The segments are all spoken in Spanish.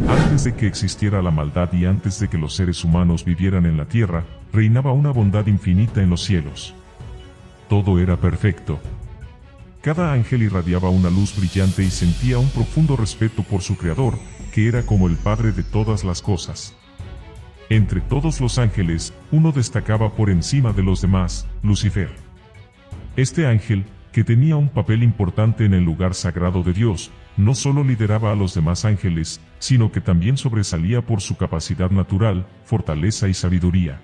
Antes de que existiera la maldad y antes de que los seres humanos vivieran en la tierra, reinaba una bondad infinita en los cielos. Todo era perfecto. Cada ángel irradiaba una luz brillante y sentía un profundo respeto por su Creador, que era como el Padre de todas las cosas. Entre todos los ángeles, uno destacaba por encima de los demás, Lucifer. Este ángel, que tenía un papel importante en el lugar sagrado de Dios, no solo lideraba a los demás ángeles, sino que también sobresalía por su capacidad natural, fortaleza y sabiduría.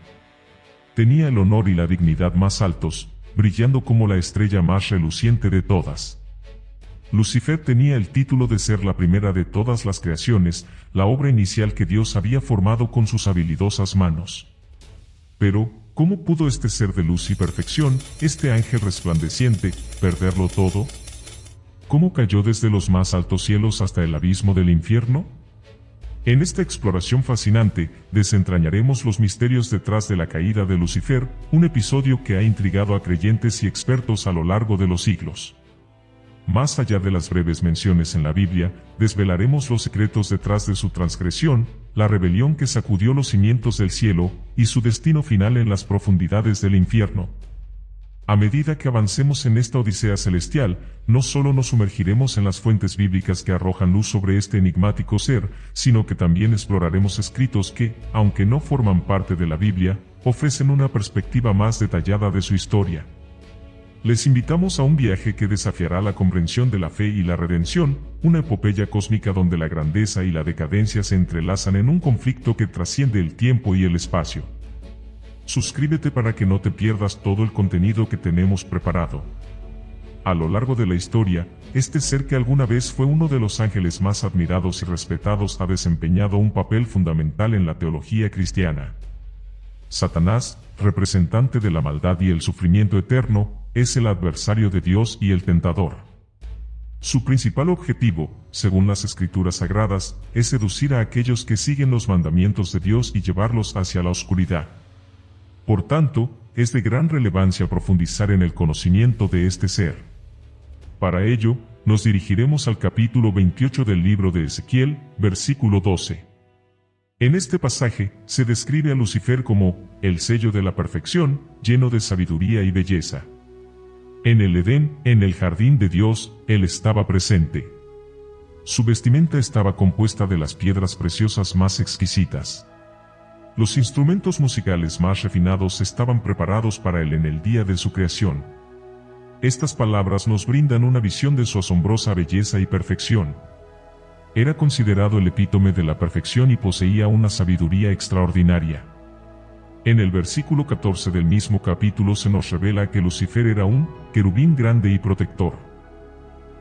Tenía el honor y la dignidad más altos, brillando como la estrella más reluciente de todas. Lucifer tenía el título de ser la primera de todas las creaciones, la obra inicial que Dios había formado con sus habilidosas manos. Pero, ¿cómo pudo este ser de luz y perfección, este ángel resplandeciente, perderlo todo? ¿Cómo cayó desde los más altos cielos hasta el abismo del infierno? En esta exploración fascinante, desentrañaremos los misterios detrás de la caída de Lucifer, un episodio que ha intrigado a creyentes y expertos a lo largo de los siglos. Más allá de las breves menciones en la Biblia, desvelaremos los secretos detrás de su transgresión, la rebelión que sacudió los cimientos del cielo, y su destino final en las profundidades del infierno. A medida que avancemos en esta odisea celestial, no solo nos sumergiremos en las fuentes bíblicas que arrojan luz sobre este enigmático ser, sino que también exploraremos escritos que, aunque no forman parte de la Biblia, ofrecen una perspectiva más detallada de su historia. Les invitamos a un viaje que desafiará la comprensión de la fe y la redención, una epopeya cósmica donde la grandeza y la decadencia se entrelazan en un conflicto que trasciende el tiempo y el espacio. Suscríbete para que no te pierdas todo el contenido que tenemos preparado. A lo largo de la historia, este ser que alguna vez fue uno de los ángeles más admirados y respetados ha desempeñado un papel fundamental en la teología cristiana. Satanás, representante de la maldad y el sufrimiento eterno, es el adversario de Dios y el tentador. Su principal objetivo, según las Escrituras Sagradas, es seducir a aquellos que siguen los mandamientos de Dios y llevarlos hacia la oscuridad. Por tanto, es de gran relevancia profundizar en el conocimiento de este ser. Para ello, nos dirigiremos al capítulo 28 del libro de Ezequiel, versículo 12. En este pasaje, se describe a Lucifer como el sello de la perfección, lleno de sabiduría y belleza. En el Edén, en el jardín de Dios, él estaba presente. Su vestimenta estaba compuesta de las piedras preciosas más exquisitas. Los instrumentos musicales más refinados estaban preparados para él en el día de su creación. Estas palabras nos brindan una visión de su asombrosa belleza y perfección. Era considerado el epítome de la perfección y poseía una sabiduría extraordinaria. En el versículo 14 del mismo capítulo se nos revela que Lucifer era un querubín grande y protector.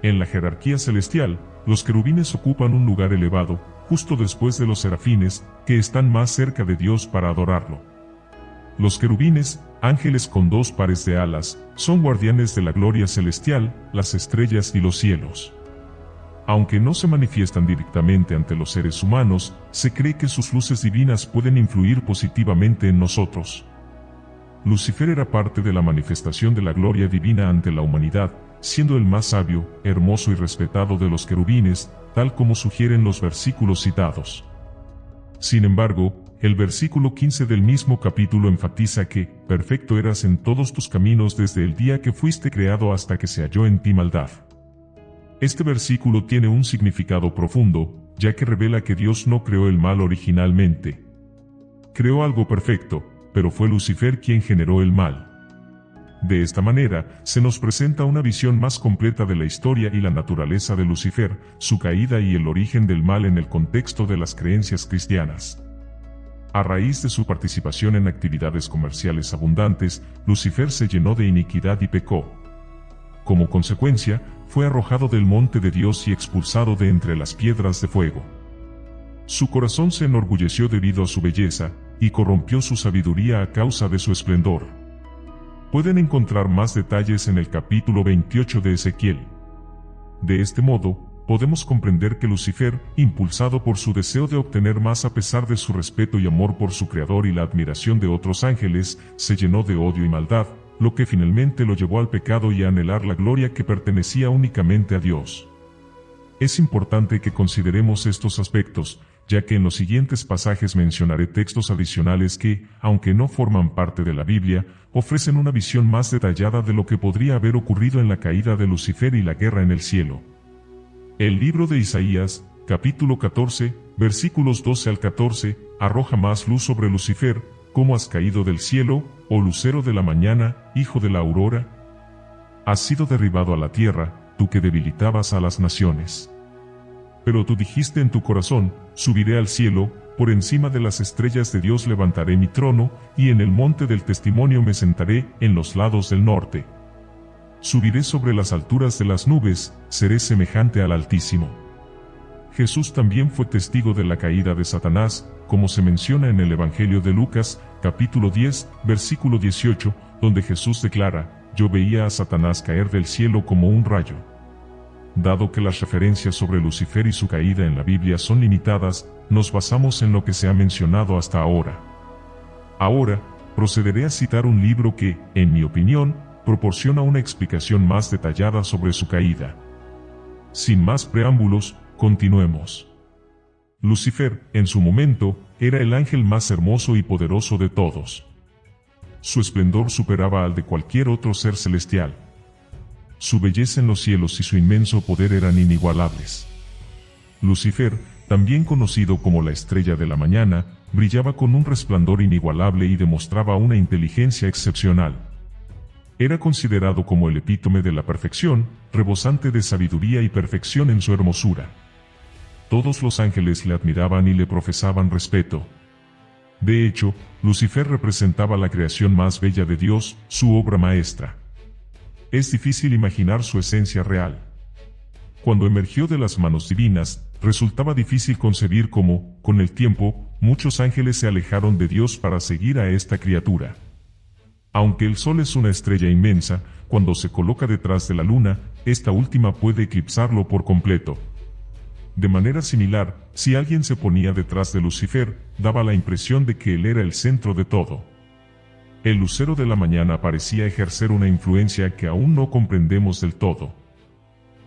En la jerarquía celestial, los querubines ocupan un lugar elevado, justo después de los serafines, que están más cerca de Dios para adorarlo. Los querubines, ángeles con dos pares de alas, son guardianes de la gloria celestial, las estrellas y los cielos. Aunque no se manifiestan directamente ante los seres humanos, se cree que sus luces divinas pueden influir positivamente en nosotros. Lucifer era parte de la manifestación de la gloria divina ante la humanidad, siendo el más sabio, hermoso y respetado de los querubines, tal como sugieren los versículos citados. Sin embargo, el versículo 15 del mismo capítulo enfatiza que, perfecto eras en todos tus caminos desde el día que fuiste creado hasta que se halló en ti maldad. Este versículo tiene un significado profundo, ya que revela que Dios no creó el mal originalmente. Creó algo perfecto, pero fue Lucifer quien generó el mal. De esta manera, se nos presenta una visión más completa de la historia y la naturaleza de Lucifer, su caída y el origen del mal en el contexto de las creencias cristianas. A raíz de su participación en actividades comerciales abundantes, Lucifer se llenó de iniquidad y pecó. Como consecuencia, fue arrojado del monte de Dios y expulsado de entre las piedras de fuego. Su corazón se enorgulleció debido a su belleza, y corrompió su sabiduría a causa de su esplendor. Pueden encontrar más detalles en el capítulo 28 de Ezequiel. De este modo, podemos comprender que Lucifer, impulsado por su deseo de obtener más a pesar de su respeto y amor por su Creador y la admiración de otros ángeles, se llenó de odio y maldad, lo que finalmente lo llevó al pecado y a anhelar la gloria que pertenecía únicamente a Dios. Es importante que consideremos estos aspectos, ya que en los siguientes pasajes mencionaré textos adicionales que, aunque no forman parte de la Biblia, ofrecen una visión más detallada de lo que podría haber ocurrido en la caída de Lucifer y la guerra en el cielo. El libro de Isaías, capítulo 14, versículos 12 al 14, arroja más luz sobre Lucifer. ¿Cómo has caído del cielo, oh lucero de la mañana, hijo de la aurora? Has sido derribado a la tierra, tú que debilitabas a las naciones. Pero tú dijiste en tu corazón, subiré al cielo, por encima de las estrellas de Dios levantaré mi trono, y en el monte del testimonio me sentaré en los lados del norte. Subiré sobre las alturas de las nubes, seré semejante al Altísimo. Jesús también fue testigo de la caída de Satanás, como se menciona en el Evangelio de Lucas, capítulo 10, versículo 18, donde Jesús declara, yo veía a Satanás caer del cielo como un rayo. Dado que las referencias sobre Lucifer y su caída en la Biblia son limitadas, nos basamos en lo que se ha mencionado hasta ahora. Ahora, procederé a citar un libro que, en mi opinión, proporciona una explicación más detallada sobre su caída. Sin más preámbulos, continuemos. Lucifer, en su momento, era el ángel más hermoso y poderoso de todos. Su esplendor superaba al de cualquier otro ser celestial. Su belleza en los cielos y su inmenso poder eran inigualables. Lucifer, también conocido como la estrella de la mañana, brillaba con un resplandor inigualable y demostraba una inteligencia excepcional. Era considerado como el epítome de la perfección, rebosante de sabiduría y perfección en su hermosura. Todos los ángeles le admiraban y le profesaban respeto. De hecho, Lucifer representaba la creación más bella de Dios, su obra maestra. Es difícil imaginar su esencia real. Cuando emergió de las manos divinas, resultaba difícil concebir cómo, con el tiempo, muchos ángeles se alejaron de Dios para seguir a esta criatura. Aunque el Sol es una estrella inmensa, cuando se coloca detrás de la Luna, esta última puede eclipsarlo por completo. De manera similar, si alguien se ponía detrás de Lucifer, daba la impresión de que él era el centro de todo. El lucero de la mañana parecía ejercer una influencia que aún no comprendemos del todo.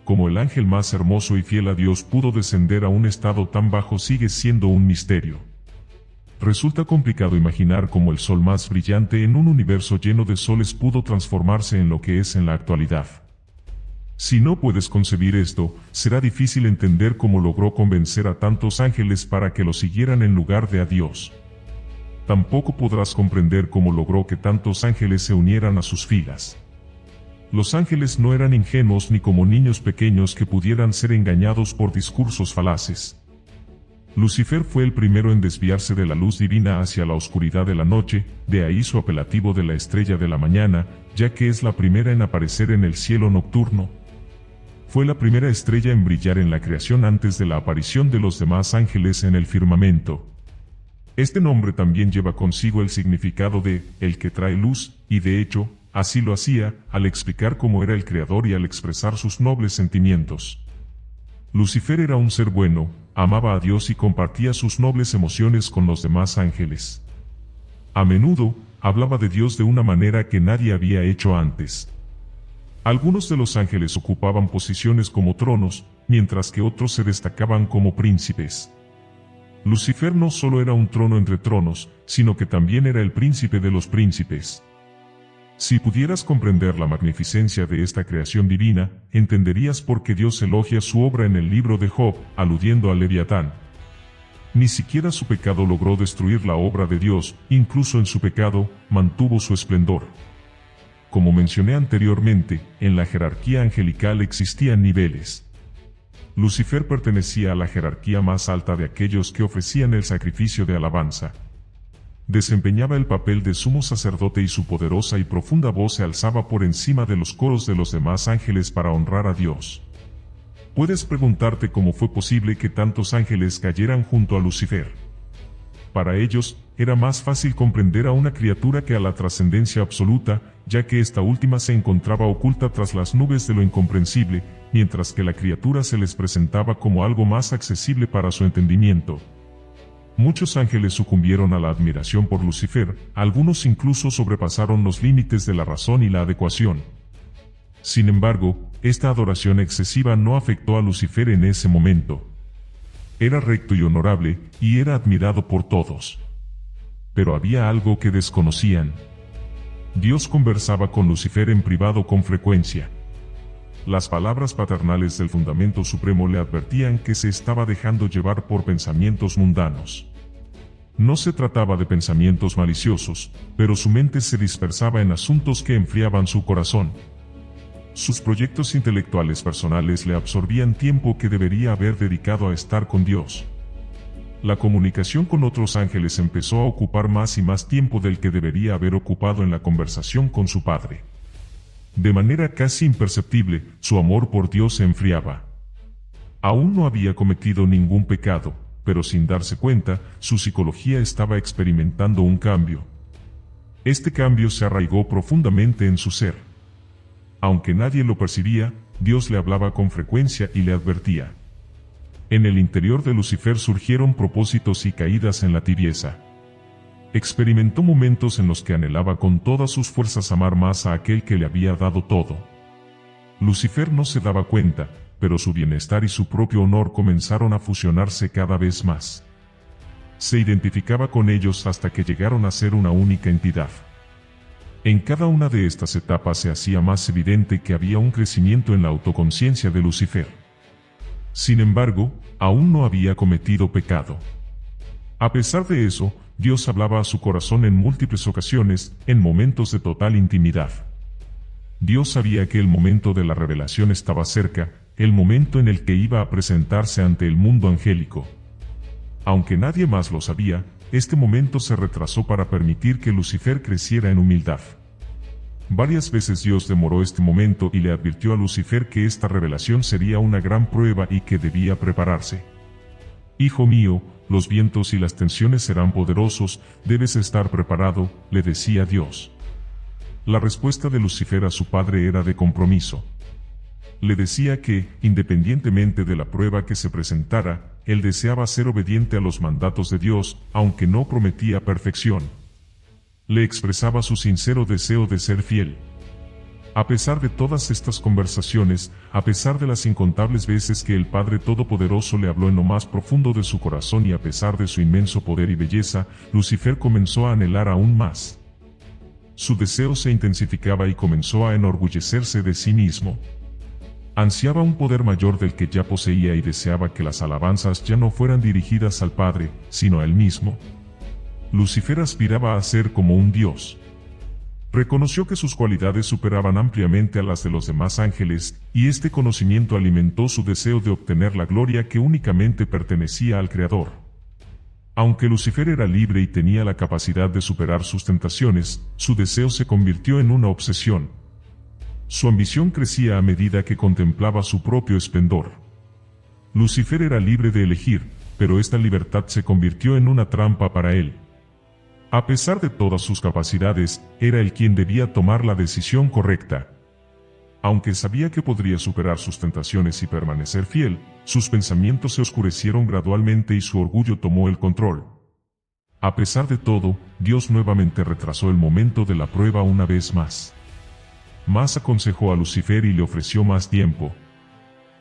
Como el ángel más hermoso y fiel a Dios pudo descender a un estado tan bajo sigue siendo un misterio. Resulta complicado imaginar cómo el sol más brillante en un universo lleno de soles pudo transformarse en lo que es en la actualidad. Si no puedes concebir esto, será difícil entender cómo logró convencer a tantos ángeles para que lo siguieran en lugar de a Dios. Tampoco podrás comprender cómo logró que tantos ángeles se unieran a sus filas. Los ángeles no eran ingenuos ni como niños pequeños que pudieran ser engañados por discursos falaces. Lucifer fue el primero en desviarse de la luz divina hacia la oscuridad de la noche, de ahí su apelativo de la estrella de la mañana, ya que es la primera en aparecer en el cielo nocturno. Fue la primera estrella en brillar en la creación antes de la aparición de los demás ángeles en el firmamento. Este nombre también lleva consigo el significado de el que trae luz, y de hecho, así lo hacía, al explicar cómo era el creador y al expresar sus nobles sentimientos. Lucifer era un ser bueno, amaba a Dios y compartía sus nobles emociones con los demás ángeles. A menudo, hablaba de Dios de una manera que nadie había hecho antes. Algunos de los ángeles ocupaban posiciones como tronos, mientras que otros se destacaban como príncipes. Lucifer no solo era un trono entre tronos, sino que también era el príncipe de los príncipes. Si pudieras comprender la magnificencia de esta creación divina, entenderías por qué Dios elogia su obra en el libro de Job, aludiendo al Leviatán. Ni siquiera su pecado logró destruir la obra de Dios, incluso en su pecado, mantuvo su esplendor. Como mencioné anteriormente, en la jerarquía angelical existían niveles. Lucifer pertenecía a la jerarquía más alta de aquellos que ofrecían el sacrificio de alabanza. Desempeñaba el papel de sumo sacerdote y su poderosa y profunda voz se alzaba por encima de los coros de los demás ángeles para honrar a Dios. Puedes preguntarte cómo fue posible que tantos ángeles cayeran junto a Lucifer. Para ellos, era más fácil comprender a una criatura que a la trascendencia absoluta, ya que esta última se encontraba oculta tras las nubes de lo incomprensible, mientras que la criatura se les presentaba como algo más accesible para su entendimiento. Muchos ángeles sucumbieron a la admiración por Lucifer, algunos incluso sobrepasaron los límites de la razón y la adecuación. Sin embargo, esta adoración excesiva no afectó a Lucifer en ese momento. Era recto y honorable, y era admirado por todos. Pero había algo que desconocían. Dios conversaba con Lucifer en privado con frecuencia. Las palabras paternales del fundamento supremo le advertían que se estaba dejando llevar por pensamientos mundanos. No se trataba de pensamientos maliciosos, pero su mente se dispersaba en asuntos que enfriaban su corazón. Sus proyectos intelectuales personales le absorbían tiempo que debería haber dedicado a estar con Dios. La comunicación con otros ángeles empezó a ocupar más y más tiempo del que debería haber ocupado en la conversación con su Padre. De manera casi imperceptible, su amor por Dios se enfriaba. Aún no había cometido ningún pecado, pero sin darse cuenta, su psicología estaba experimentando un cambio. Este cambio se arraigó profundamente en su ser. Aunque nadie lo percibía, Dios le hablaba con frecuencia y le advertía. En el interior de Lucifer surgieron propósitos y caídas en la tibieza. Experimentó momentos en los que anhelaba con todas sus fuerzas amar más a aquel que le había dado todo. Lucifer no se daba cuenta, pero su bienestar y su propio honor comenzaron a fusionarse cada vez más. Se identificaba con ellos hasta que llegaron a ser una única entidad. En cada una de estas etapas se hacía más evidente que había un crecimiento en la autoconciencia de Lucifer. Sin embargo, aún no había cometido pecado. A pesar de eso, Dios hablaba a su corazón en múltiples ocasiones, en momentos de total intimidad. Dios sabía que el momento de la revelación estaba cerca, el momento en el que iba a presentarse ante el mundo angélico. Aunque nadie más lo sabía, este momento se retrasó para permitir que Lucifer creciera en humildad. Varias veces Dios demoró este momento y le advirtió a Lucifer que esta revelación sería una gran prueba y que debía prepararse. Hijo mío, los vientos y las tensiones serán poderosos, debes estar preparado, le decía Dios. La respuesta de Lucifer a su padre era de compromiso. Le decía que, independientemente de la prueba que se presentara, él deseaba ser obediente a los mandatos de Dios, aunque no prometía perfección. Le expresaba su sincero deseo de ser fiel. A pesar de todas estas conversaciones, a pesar de las incontables veces que el Padre Todopoderoso le habló en lo más profundo de su corazón y a pesar de su inmenso poder y belleza, Lucifer comenzó a anhelar aún más. Su deseo se intensificaba y comenzó a enorgullecerse de sí mismo. Ansiaba un poder mayor del que ya poseía y deseaba que las alabanzas ya no fueran dirigidas al Padre, sino a él mismo. Lucifer aspiraba a ser como un Dios. Reconoció que sus cualidades superaban ampliamente a las de los demás ángeles, y este conocimiento alimentó su deseo de obtener la gloria que únicamente pertenecía al Creador. Aunque Lucifer era libre y tenía la capacidad de superar sus tentaciones, su deseo se convirtió en una obsesión. Su ambición crecía a medida que contemplaba su propio esplendor. Lucifer era libre de elegir, pero esta libertad se convirtió en una trampa para él. A pesar de todas sus capacidades, era él quien debía tomar la decisión correcta. Aunque sabía que podría superar sus tentaciones y permanecer fiel, sus pensamientos se oscurecieron gradualmente y su orgullo tomó el control. A pesar de todo, Dios nuevamente retrasó el momento de la prueba una vez más. Más aconsejó a Lucifer y le ofreció más tiempo.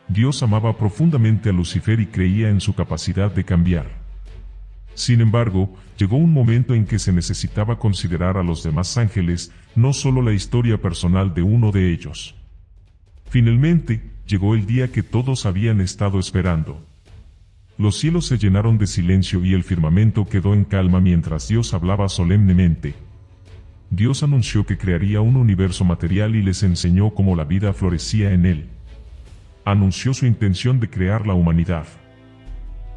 Dios amaba profundamente a Lucifer y creía en su capacidad de cambiar. Sin embargo, llegó un momento en que se necesitaba considerar a los demás ángeles, no solo la historia personal de uno de ellos. Finalmente, llegó el día que todos habían estado esperando. Los cielos se llenaron de silencio y el firmamento quedó en calma mientras Dios hablaba solemnemente. Dios anunció que crearía un universo material y les enseñó cómo la vida florecía en él. Anunció su intención de crear la humanidad.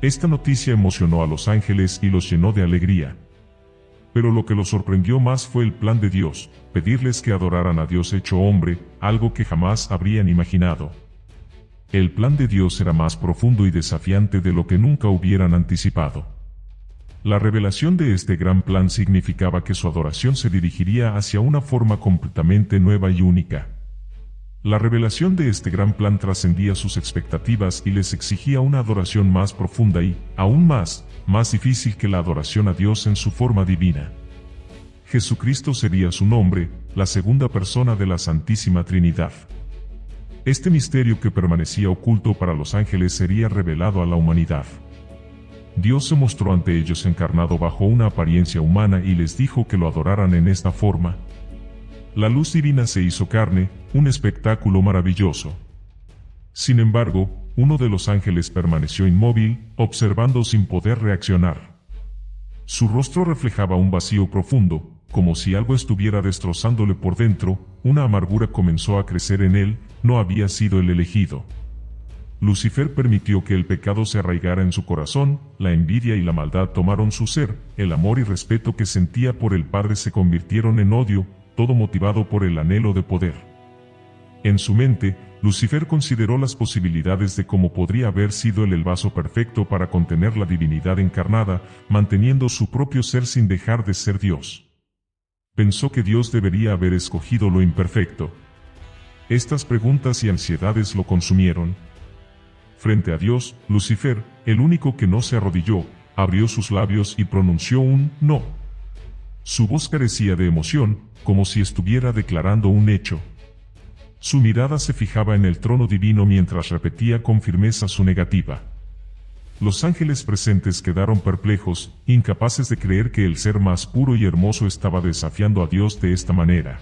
Esta noticia emocionó a los ángeles y los llenó de alegría. Pero lo que los sorprendió más fue el plan de Dios, pedirles que adoraran a Dios hecho hombre, algo que jamás habrían imaginado. El plan de Dios era más profundo y desafiante de lo que nunca hubieran anticipado. La revelación de este gran plan significaba que su adoración se dirigiría hacia una forma completamente nueva y única. La revelación de este gran plan trascendía sus expectativas y les exigía una adoración más profunda y, aún más difícil que la adoración a Dios en su forma divina. Jesucristo sería su nombre, la segunda persona de la Santísima Trinidad. Este misterio que permanecía oculto para los ángeles sería revelado a la humanidad. Dios se mostró ante ellos encarnado bajo una apariencia humana y les dijo que lo adoraran en esta forma. La luz divina se hizo carne, un espectáculo maravilloso. Sin embargo, uno de los ángeles permaneció inmóvil, observando sin poder reaccionar. Su rostro reflejaba un vacío profundo, como si algo estuviera destrozándole por dentro. Una amargura comenzó a crecer en él. No había sido el elegido. Lucifer permitió que el pecado se arraigara en su corazón, la envidia y la maldad tomaron su ser, el amor y respeto que sentía por el Padre se convirtieron en odio, todo motivado por el anhelo de poder. En su mente, Lucifer consideró las posibilidades de cómo podría haber sido él el vaso perfecto para contener la divinidad encarnada, manteniendo su propio ser sin dejar de ser Dios. Pensó que Dios debería haber escogido lo imperfecto. Estas preguntas y ansiedades lo consumieron. Frente a Dios, Lucifer, el único que no se arrodilló, abrió sus labios y pronunció un no. Su voz carecía de emoción, como si estuviera declarando un hecho. Su mirada se fijaba en el trono divino mientras repetía con firmeza su negativa. Los ángeles presentes quedaron perplejos, incapaces de creer que el ser más puro y hermoso estaba desafiando a Dios de esta manera.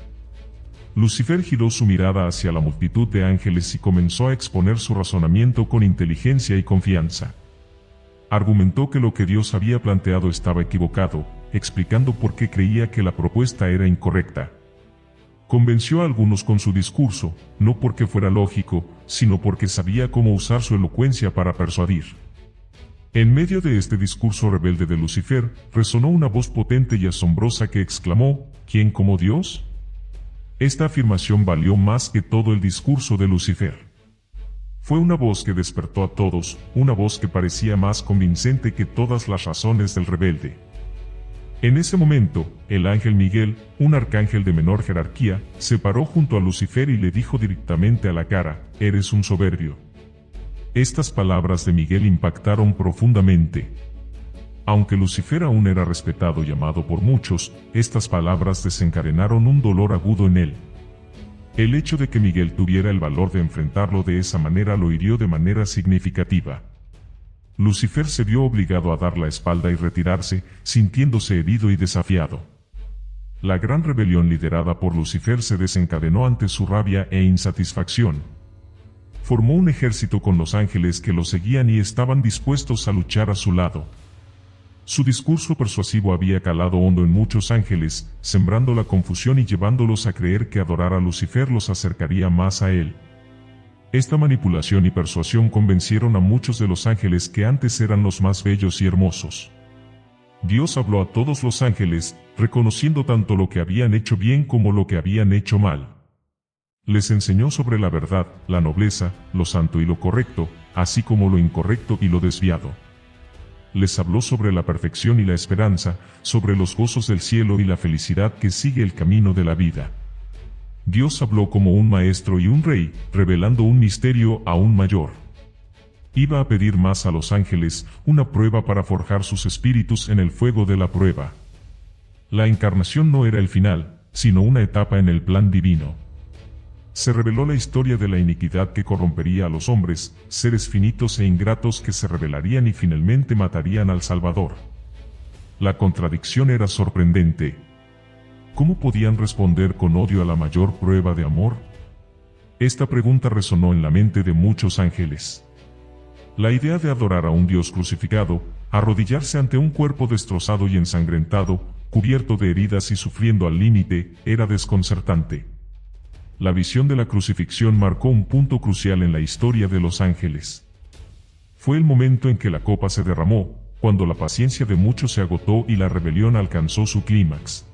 Lucifer giró su mirada hacia la multitud de ángeles y comenzó a exponer su razonamiento con inteligencia y confianza. Argumentó que lo que Dios había planteado estaba equivocado, explicando por qué creía que la propuesta era incorrecta. Convenció a algunos con su discurso, no porque fuera lógico, sino porque sabía cómo usar su elocuencia para persuadir. En medio de este discurso rebelde de Lucifer, resonó una voz potente y asombrosa que exclamó: ¿Quién como Dios? Esta afirmación valió más que todo el discurso de Lucifer. Fue una voz que despertó a todos, una voz que parecía más convincente que todas las razones del rebelde. En ese momento, el ángel Miguel, un arcángel de menor jerarquía, se paró junto a Lucifer y le dijo directamente a la cara: «Eres un soberbio». Estas palabras de Miguel impactaron profundamente. Aunque Lucifer aún era respetado y amado por muchos, estas palabras desencadenaron un dolor agudo en él. El hecho de que Miguel tuviera el valor de enfrentarlo de esa manera lo hirió de manera significativa. Lucifer se vio obligado a dar la espalda y retirarse, sintiéndose herido y desafiado. La gran rebelión liderada por Lucifer se desencadenó ante su rabia e insatisfacción. Formó un ejército con los ángeles que lo seguían y estaban dispuestos a luchar a su lado. Su discurso persuasivo había calado hondo en muchos ángeles, sembrando la confusión y llevándolos a creer que adorar a Lucifer los acercaría más a él. Esta manipulación y persuasión convencieron a muchos de los ángeles que antes eran los más bellos y hermosos. Dios habló a todos los ángeles, reconociendo tanto lo que habían hecho bien como lo que habían hecho mal. Les enseñó sobre la verdad, la nobleza, lo santo y lo correcto, así como lo incorrecto y lo desviado. Les habló sobre la perfección y la esperanza, sobre los gozos del cielo y la felicidad que sigue el camino de la vida. Dios habló como un maestro y un rey, revelando un misterio aún mayor. Iba a pedir más a los ángeles, una prueba para forjar sus espíritus en el fuego de la prueba. La encarnación no era el final, sino una etapa en el plan divino. Se reveló la historia de la iniquidad que corrompería a los hombres, seres finitos e ingratos que se rebelarían y finalmente matarían al Salvador. La contradicción era sorprendente. ¿Cómo podían responder con odio a la mayor prueba de amor? Esta pregunta resonó en la mente de muchos ángeles. La idea de adorar a un Dios crucificado, arrodillarse ante un cuerpo destrozado y ensangrentado, cubierto de heridas y sufriendo al límite, era desconcertante. La visión de la crucifixión marcó un punto crucial en la historia de los ángeles. Fue el momento en que la copa se derramó, cuando la paciencia de muchos se agotó y la rebelión alcanzó su clímax.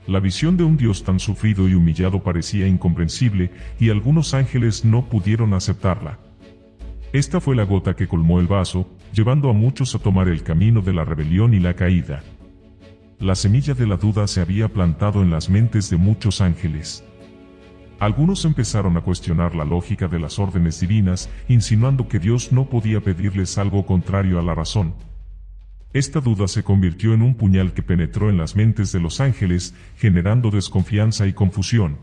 La visión de un Dios tan sufrido y humillado parecía incomprensible, y algunos ángeles no pudieron aceptarla. Esta fue la gota que colmó el vaso, llevando a muchos a tomar el camino de la rebelión y la caída. La semilla de la duda se había plantado en las mentes de muchos ángeles. Algunos empezaron a cuestionar la lógica de las órdenes divinas, insinuando que Dios no podía pedirles algo contrario a la razón. Esta duda se convirtió en un puñal que penetró en las mentes de los ángeles, generando desconfianza y confusión.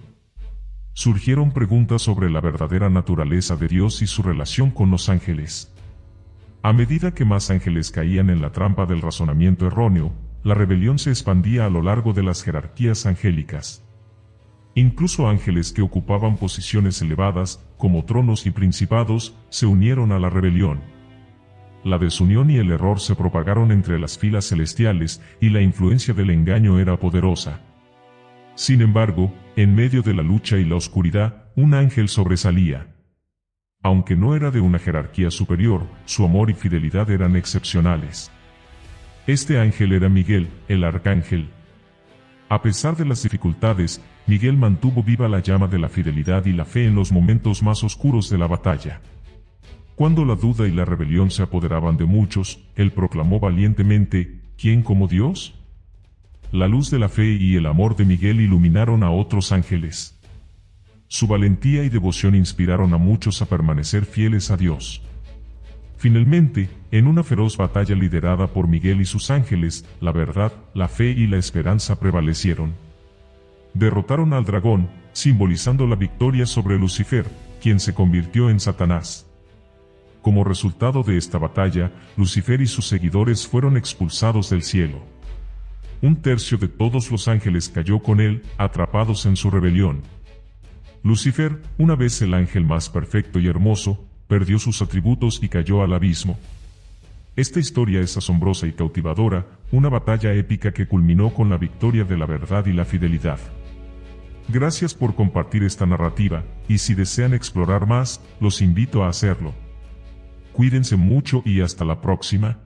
Surgieron preguntas sobre la verdadera naturaleza de Dios y su relación con los ángeles. A medida que más ángeles caían en la trampa del razonamiento erróneo, la rebelión se expandía a lo largo de las jerarquías angélicas. Incluso ángeles que ocupaban posiciones elevadas, como tronos y principados, se unieron a la rebelión. La desunión y el error se propagaron entre las filas celestiales, y la influencia del engaño era poderosa. Sin embargo, en medio de la lucha y la oscuridad, un ángel sobresalía. Aunque no era de una jerarquía superior, su amor y fidelidad eran excepcionales. Este ángel era Miguel, el arcángel. A pesar de las dificultades, Miguel mantuvo viva la llama de la fidelidad y la fe en los momentos más oscuros de la batalla. Cuando la duda y la rebelión se apoderaban de muchos, él proclamó valientemente: ¿quién como Dios? La luz de la fe y el amor de Miguel iluminaron a otros ángeles. Su valentía y devoción inspiraron a muchos a permanecer fieles a Dios. Finalmente, en una feroz batalla liderada por Miguel y sus ángeles, la verdad, la fe y la esperanza prevalecieron. Derrotaron al dragón, simbolizando la victoria sobre Lucifer, quien se convirtió en Satanás. Como resultado de esta batalla, Lucifer y sus seguidores fueron expulsados del cielo. Un tercio de todos los ángeles cayó con él, atrapados en su rebelión. Lucifer, una vez el ángel más perfecto y hermoso, perdió sus atributos y cayó al abismo. Esta historia es asombrosa y cautivadora, una batalla épica que culminó con la victoria de la verdad y la fidelidad. Gracias por compartir esta narrativa, y si desean explorar más, los invito a hacerlo. Cuídense mucho y hasta la próxima.